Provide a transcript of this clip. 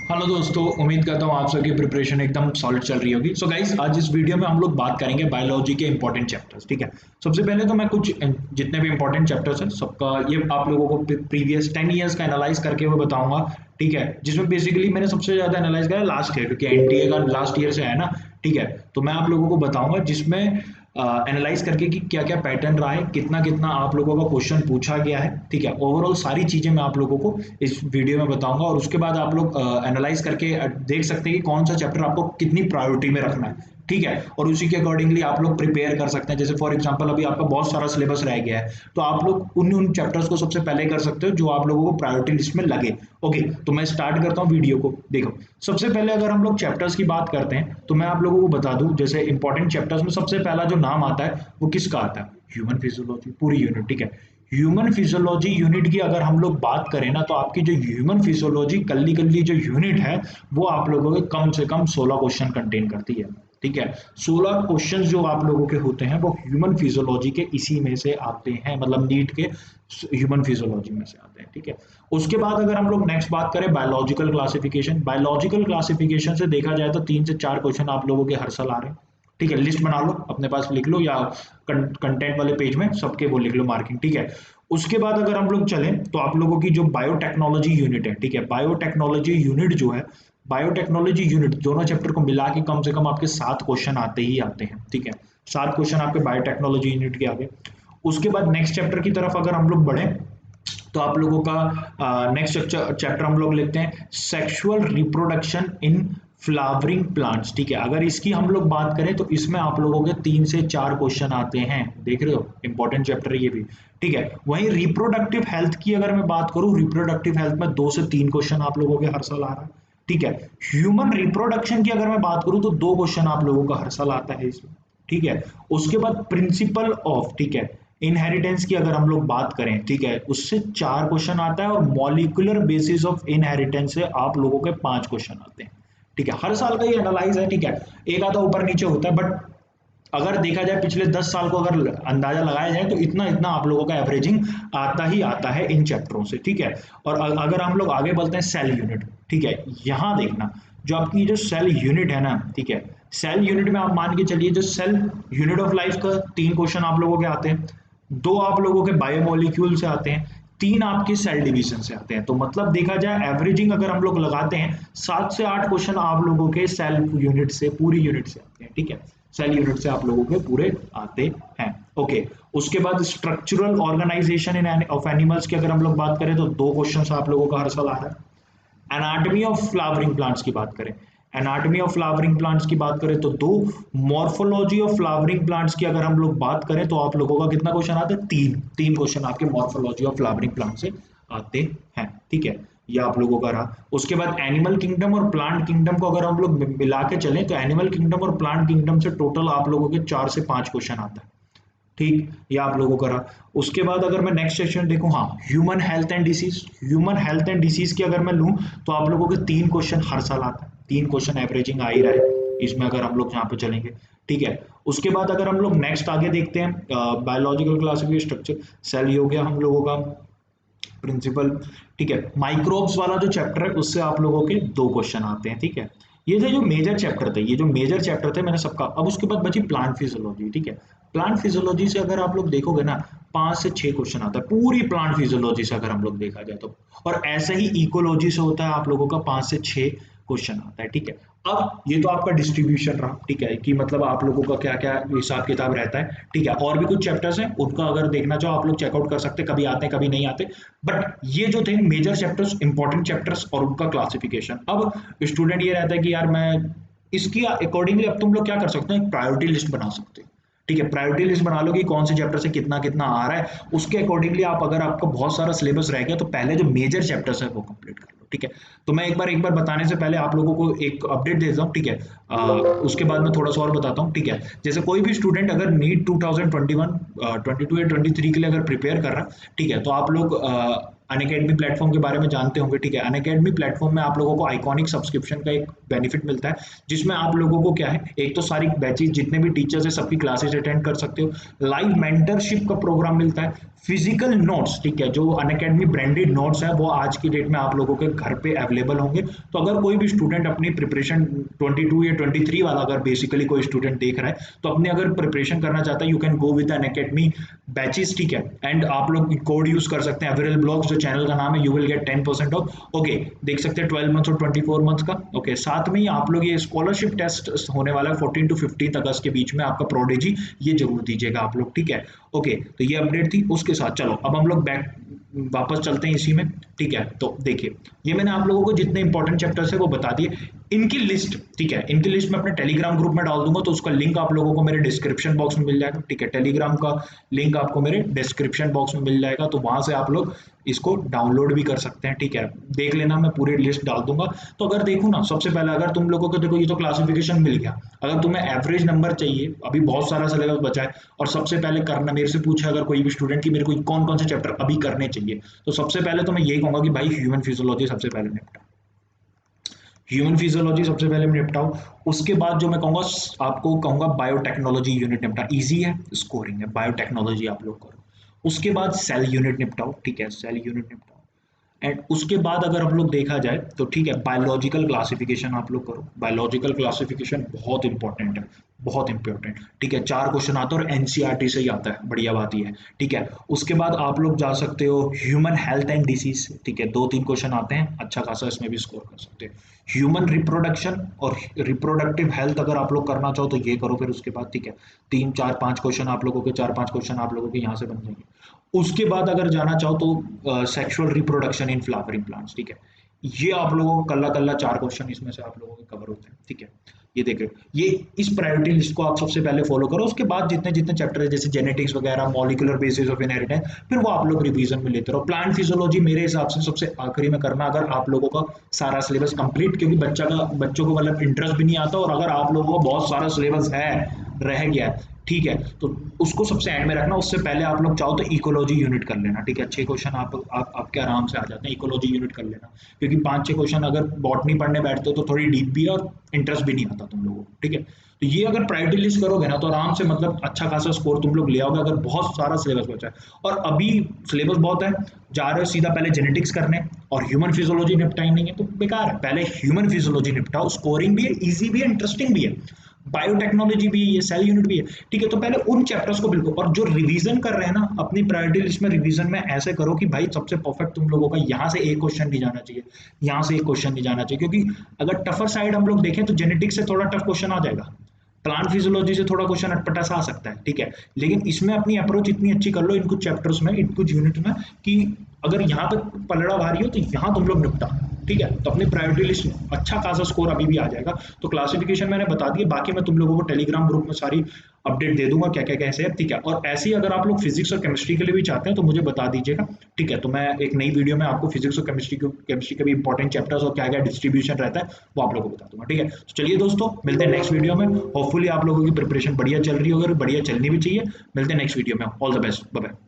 Hello दोस्तों, उम्मीद करता हूँ आप सबकी प्रिपरेशन एकदम सॉलिड चल रही होगी। सो गाइस, आज इस वीडियो में हम लोग बात करेंगे बायोलॉजी के इंपॉर्टेंट चैप्टर्स। ठीक है। सबसे पहले तो मैं कुछ जितने भी इंपॉर्टेंट चैप्टर्स हैं सबका ये आप लोगों को प्रीवियस 10 ईयर्स का एनालाइज करके हुए बताऊंगा। ठीक है, जिसमें बेसिकली मैंने सबसे ज्यादा एनालाइज करा लास्ट ईयर, क्योंकि एनटीए का लास्ट ईयर से है ना। ठीक है, तो मैं आप लोगों को बताऊंगा जिसमें एनालाइज करके कि क्या क्या पैटर्न रहा है, कितना कितना आप लोगों का क्वेश्चन पूछा गया है। ठीक है, ओवरऑल सारी चीजें मैं आप लोगों को इस वीडियो में बताऊंगा और उसके बाद आप लोग एनालाइज करके देख सकते हैं कि कौन सा चैप्टर आपको कितनी प्रायोरिटी में रखना है। ठीक है, और उसी के अकॉर्डिंगली आप लोग प्रिपेयर कर सकते हैं। जैसे फॉर एग्जांपल अभी आपका बहुत सारा सिलेबस रह गया है, तो आप लोग उन उन चैप्टर्स को सबसे पहले कर सकते हो जो आप लोगों को प्रायोरिटी लिस्ट में लगे। ओके, तो मैं स्टार्ट करता हूँ वीडियो को। देखो, सबसे पहले अगर हम लोग चैप्टर्स की बात करते हैं तो मैं आप लोगों को बता दूं, जैसे इंपॉर्टेंट चैप्टर्स में सबसे पहला जो नाम आता है वो किसका आता है? ह्यूमन फिजियोलॉजी, पूरी यूनिट। ठीक है, ह्यूमन फिजियोलॉजी यूनिट की अगर हम लोग बात करें ना, तो आपकी जो ह्यूमन फिजियोलॉजी कल्ली कल्ली जो यूनिट है वो आप लोगों के कम से कम 16 क्वेश्चन कंटेन करती है। ठीक है, 16 क्वेश्चन जो आप लोगों के होते हैं वो ह्यूमन फिजियोलॉजी के इसी में से आते हैं, मतलब नीट के ह्यूमन फिजियोलॉजी में से आते हैं। ठीक है, उसके बाद अगर हम लोग नेक्स्ट बात करें बायोलॉजिकल क्लासिफिकेशन, बायोलॉजिकल क्लासिफिकेशन से देखा जाए तो 3 से 4 क्वेश्चन आप लोगों के हर साल आ रहे हैं। ठीक है, लिस्ट बना लो, अपने पास लिख लो, या कंटेंट वाले पेज में सबके वो लिख लो मार्किंग। ठीक है, उसके बाद अगर हम लोग चलें तो आप लोगों की जो बायोटेक्नोलॉजी यूनिट है, ठीक है, बायोटेक्नोलॉजी यूनिट जो है, बायोटेक्नोलॉजी यूनिट दोनों चैप्टर को मिला के कम से कम आपके 7 क्वेश्चन आते ही आते हैं। ठीक है, 7 क्वेश्चन आपके बायोटेक्नोलॉजी यूनिट के आगे। उसके बाद नेक्स्ट चैप्टर की तरफ अगर हम लोग बढ़े तो आप लोगों का नेक्स्ट चैप्टर हम लोग लेते हैं sexual reproduction in flowering plants. ठीक है, अगर इसकी हम लोग बात करें तो इसमें आप लोगों के 3 से 4 क्वेश्चन आते हैं। देख रहे हो, इंपॉर्टेंट चैप्टर है ये भी। ठीक है, वहीं रिप्रोडक्टिव हेल्थ की अगर मैं बात करूं, रिप्रोडक्टिव हेल्थ में 2 से 3 क्वेश्चन आप लोगों के हर साल आ रहा है। ठीक है, ह्यूमन रिप्रोडक्शन की अगर मैं बात करूं तो 2 क्वेश्चन आप लोगों का हर साल आता है इसमें। ठीक है, उसके बाद प्रिंसिपल ऑफ, ठीक है, इनहेरिटेंस की अगर हम लोग बात करें, ठीक है, उससे 4 क्वेश्चन आता है, और मॉलिकुलर बेसिस ऑफ इनहेरिटेंस से आप लोगों के 5 क्वेश्चन आते हैं। ठीक है, हर साल का ये एनालाइज है। ठीक है, एक आधा ऊपर नीचे होता है, बट अगर देखा जाए पिछले 10 साल को अगर अंदाजा लगाया जाए तो इतना इतना आप लोगों का एवरेजिंग आता ही आता है इन चैप्टरों से। ठीक है, और अगर हम लोग आगे बढ़ते हैं सेल यूनिट। ठीक है, यहां देखना, जो आपकी जो सेल यूनिट है ना, ठीक है, सेल यूनिट में आप मान के चलिए जो सेल यूनिट ऑफ लाइफ का 3 क्वेश्चन आप लोगों के आते हैं, 2 आप लोगों के बायोमोलिक्यूल से आते हैं, 3 आपके सेल डिवीजन से आते हैं। तो मतलब देखा जाए एवरेजिंग अगर हम लोग लगाते हैं 7 से 8 क्वेश्चन आप लोगों के सेल यूनिट से, पूरी यूनिट से आते हैं। ठीक है, सेल यूनिट से आप लोगों के पूरे आते हैं। ओके, उसके बाद structural organisation in of animals की अगर हम लोग बात करें तो 2 क्वेश्चन आप लोगों का हर साल आ रहा है। एनाटॉमी ऑफ फ्लावरिंग प्लांट्स की बात करें, एनाटॉमी ऑफ फ्लावरिंग प्लांट्स की बात करें तो 2, मॉर्फोलॉजी ऑफ फ्लावरिंग प्लांट्स की अगर हम लोग बात करें तो आप लोगों का कितना क्वेश्चन आता है? 3 क्वेश्चन आपके मॉर्फोलॉजी ऑफ फ्लावरिंग प्लांट से आते हैं। ठीक है, ये आप लोगों का रहा। उसके बाद एनिमल किंगडम और प्लांट किंगडम को अगर हम लोग मिला के चलें तो एनिमल किंगडम और प्लांट किंगडम से टोटल आप लोगों के 4 से 5 क्वेश्चन आता है। ठीक, ये आप लोगों का रहा। उसके बाद अगर मैं नेक्स्ट सेक्शन देखूं, हाँ, human health and disease, human health and disease की अगर मैं लूं तो आप लोगों के 3 क्वेश्चन हर साल आता है। 3 क्वेश्चन एवरेजिंग आ ही रहा है इसमें अगर हम लोग यहाँ पे चलेंगे। ठीक है, उसके बाद अगर हम लोग नेक्स्ट आगे देखते हैं बायोलॉजिकल क्लासिफिकेशन स्ट्रक्चर, सेल हो गया हम लोगों का, प्रिंसिपल। ठीक है, माइक्रोब्स वाला जो चैप्टर है उससे आप लोगों के 2 क्वेश्चन आते हैं। ठीक है, ये थे जो मेजर चैप्टर थे, ये जो मेजर चैप्टर थे मैंने सबका। अब उसके बाद बची प्लांट फिजियोलॉजी। ठीक है, प्लांट फिजियोलॉजी से अगर आप लोग देखोगे ना 5 से 6 क्वेश्चन आता है पूरी प्लांट फिजियोलॉजी से अगर हम लोग देखा जाए तो। और ऐसे ही इकोलॉजी से होता है आप लोगों का 5 से 6 क्वेश्चन आता है। ठीक है, अब ये तो आपका डिस्ट्रीब्यूशन रहा। ठीक है, कि मतलब आप लोगों का क्या क्या हिसाब किताब रहता है। ठीक है, और भी कुछ चैप्टर्स हैं उनका अगर देखना चाहो आप लोग चेकआउट कर सकते हैं, कभी आते हैं कभी नहीं आते। बट ये जो थे मेजर चैप्टर्स, इंपॉर्टेंट चैप्टर्स और उनका क्लासिफिकेशन। अब स्टूडेंट ये रहता है कि यार मैं इसकी अकॉर्डिंगली अब तुम लोग क्या कर सकते हो, एक प्रायोरिटी लिस्ट बना सकते हो। ठीक है, प्रायोरिटी लिस्ट बना लो कि कौन से चैप्टर से कितना कितना आ रहा है, उसके अकॉर्डिंगली आप, अगर आपका बहुत सारा सिलेबस रह गया तो पहले जो मेजर चैप्टर्स है वो कंप्लीट कर लो। ठीक है, तो मैं एक बार बताने से पहले आप लोगों को एक अपडेट देता हूँ। ठीक है, उसके बाद मैं थोड़ा सा और बताता हूँ। ठीक है, जैसे कोई भी स्टूडेंट अगर नीट 2021 22 या 23 के लिए अगर प्रिपेयर कर रहा है, ठीक है, तो आप लोग अनअकैडमी प्लेटफॉर्म के बारे में जानते होंगे। ठीक है, अनअकैडमी प्लेटफॉर्म में आप लोगों को आइकॉनिक सब्सक्रिप्शन का एक बेनिफिट मिलता है, जिसमें आप लोगों को क्या है, एक तो सारी बैचेज जितने भी टीचर्स है सबकी क्लासेज अटेंड कर सकते हो, लाइव मेंटरशिप का प्रोग्राम मिलता है, फिजिकल नोट्स, ठीक है, जो अनअकैडमी ब्रांडेड नोट्स है वो आज की डेट में आप लोगों के घर पे अवेलेबल होंगे। तो अगर कोई भी स्टूडेंट अपनी प्रिपरेशन 22 या 23 वाला अगर बेसिकली कोई स्टूडेंट देख रहा है तो अपने अगर प्रिपरेशन करना चाहता है, you can go with Unacademy batches, ठीक है, एंड आप लोग कोड यूज कर सकते हैं एवरेल ब्लॉग्स, जो चैनल का नाम है, you will get 10% of. Okay, देख सकते हैं 12 मंथ्स और 24 मंथ्स का। ओके, साथ में ही आप लोग ये स्कॉलरशिप टेस्ट होने वाला है 14 टू 15 अगस्त के बीच में, आपका प्रोडिजी, ये जरूर दीजिएगा आप लोग, ठीक है। ओके, तो ये अपडेट थी। उसके साथ चलो अब हम लोग बैक वापस चलते हैं इसी में, ठीक है। तो देखिए, ये मैंने आप लोगों को जितने इंपॉर्टेंट चैप्टर्स है वो बता दिए, इनकी लिस्ट, ठीक है, इनकी लिस्ट मैं अपने टेलीग्राम ग्रुप में डाल दूंगा, तो उसका लिंक आप लोगों को मेरे डिस्क्रिप्शन बॉक्स में मिल जाएगा, ठीक है। टेलीग्राम का लिंक आपको मेरे डिस्क्रिप्शन बॉक्स में मिल जाएगा, तो वहां से आप लोग इसको डाउनलोड भी कर सकते हैं, ठीक है। देख लेना, मैं पूरी लिस्ट डाल दूंगा। तो अगर देखो ना, सबसे पहले अगर तुम लोगों को देखो, ये तो क्लासिफिकेशन मिल गया, अगर तुम्हें एवरेज नंबर चाहिए, अभी बहुत सारा सिलेबस बचा है, और सबसे पहले करना, मेरे से पूछा अगर कोई भी स्टूडेंट की मेरे को कौन कौन से चैप्टर अभी करने चाहिए, तो सबसे पहले तो मैं यही कहूंगा कि भाई ह्यूमन फिजियोलॉजी सबसे पहले निपटा, ह्यूमन फिजियोलॉजी सबसे पहले निपटाओ। उसके बाद जो मैं कहूंगा, आपको कहूंगा बायोटेक्नोलॉजी यूनिट निपटा, इजी है, स्कोरिंग है, बायोटेक्नोलॉजी आप लोग करो। उसके बाद सेल यूनिट निपटाओ, ठीक है, सेल यूनिट निपटाओ। एंड उसके बाद अगर हम लोग देखा जाए तो ठीक है, बायोलॉजिकल क्लासिफिकेशन आप लोग करो, बायोलॉजिकल क्लासिफिकेशन बहुत इंपॉर्टेंट है, बहुत इंपॉर्टेंट, ठीक है। 4 क्वेश्चन आता है और एनसीईआरटी से ही आता है, बढ़िया बात ये है, ठीक है। उसके बाद आप लोग जा सकते हो ह्यूमन हेल्थ एंड डिसीज, ठीक है, 2-3 क्वेश्चन आते हैं, अच्छा खासा इसमें भी स्कोर कर सकते हैं। ह्यूमन रिप्रोडक्शन और रिप्रोडक्टिव हेल्थ अगर आप लोग करना चाहो तो ये करो फिर उसके बाद, ठीक है। 3-4-5 क्वेश्चन आप लोगों के, 4-5 क्वेश्चन आप लोगों के यहाँ से बन जाएंगे। उसके बाद अगर जाना चाहो तो sexual reproduction in flowering plants, ठीक है। ये आप लोगों को कल्ला कल्ला 4 क्वेश्चन इसमें से आप लोगों के कवर होते हैं, ठीक है। ये देखो, ये इस प्रायोरिटी लिस्ट को आप सबसे पहले फॉलो करो। उसके बाद जितने जितने चैप्टर है, जैसे जेनेटिक्स वगैरह, मॉलिक्यूलर बेसिस ऑफ इनहेरिटेंस, फिर वो आप लोग रिवीजन में लेते रहो। प्लांट फिजियोलॉजी मेरे हिसाब से सबसे आखिरी में करना, अगर आप लोगों का सारा सिलेबस कंप्लीट, क्योंकि बच्चों को मतलब इंटरेस्ट भी नहीं आता, और अगर आप लोगों का बहुत सारा सिलेबस है, रह गया है, ठीक है, तो उसको सबसे एंड में रखना। उससे पहले आप लोग चाहो तो इकोलॉजी यूनिट कर लेना, ठीक है। 6 क्वेश्चन आपके आराम से आ जाते हैं, इकोलॉजी यूनिट कर लेना, क्योंकि 5-6 क्वेश्चन अगर बॉटनी पढ़ने बैठते हो तो थोड़ी डीप भी है और इंटरेस्ट भी नहीं आता तुम लोगों को, ठीक है। तो ये अगर प्रायोरिटी लिस्ट करोगे ना तो आराम से मतलब अच्छा खासा स्कोर तुम लोग ले आओगे, अगर बहुत सारा सिलेबस बचा है। और अभी सिलेबस बहुत है, जा रहे हो सीधा पहले जेनेटिक्स करने और ह्यूमन फिजियोलॉजी निपटाई नहीं है तो बेकार है, पहले ह्यूमन फिजियोलॉजी निपटाओ, स्कोरिंग भी है, इजी भी है, इंटरेस्टिंग भी है, बायोटेक्नोलॉजी भी है, ये सेल यूनिट भी है, ठीक है। तो पहले उन चैप्टर्स को बिल्कुल, और जो रिवीजन कर रहे हैं ना अपनी प्रायोरिटी लिस्ट में, रिवीजन में ऐसे करो कि भाई सबसे परफेक्ट तुम लोगों का यहाँ से एक क्वेश्चन नहीं जाना चाहिए, यहाँ से एक क्वेश्चन नहीं जाना चाहिए, क्योंकि अगर टफर साइड हम लोग देखें तो जेनेटिक्स से थोड़ा टफ क्वेश्चन आ जाएगा, प्लांट फिजियोलॉजी से थोड़ा क्वेश्चन अटपटा सा आ सकता है, ठीक है। लेकिन इसमें अपनी अप्रोच इतनी अच्छी कर लो इन कुछ चैप्टर्स में, इन कुछ यूनिट में, कि अगर यहाँ पे पलड़ा भारी हो तो यहाँ तुम लोग निपटा, ठीक है। तो अपनी प्रायोरिटी लिस्ट अच्छा खासा स्कोर अभी भी आ जाएगा। तो क्लासिफिकेशन मैंने बता दिया, बाकी मैं तुम लोगों को टेलीग्राम ग्रुप में सारी अपडेट दे दूंगा क्या क्या कैसे है, ठीक है। और ऐसे ही अगर आप लोग फिजिक्स और केमिस्ट्री के लिए भी चाहते हैं तो मुझे बता दीजिएगा, ठीक है। तो मैं एक नई वीडियो में आपको फिजिक्स और केमिस्ट्री के भी इंपॉर्टेंट चैप्टर्स और क्या क्या डिस्ट्रीब्यूशन रहता है वो आप लोगों को बता दूंगा, ठीक है। तो चलिए दोस्तों, मिलते हैं नेक्स्ट वीडियो में। होपफुली आप लोगों की प्रिपरेशन बढ़िया चल रही होगी और बढ़िया चलनी भी चाहिए। मिलते हैं नेक्स्ट वीडियो में। All the best, bye bye.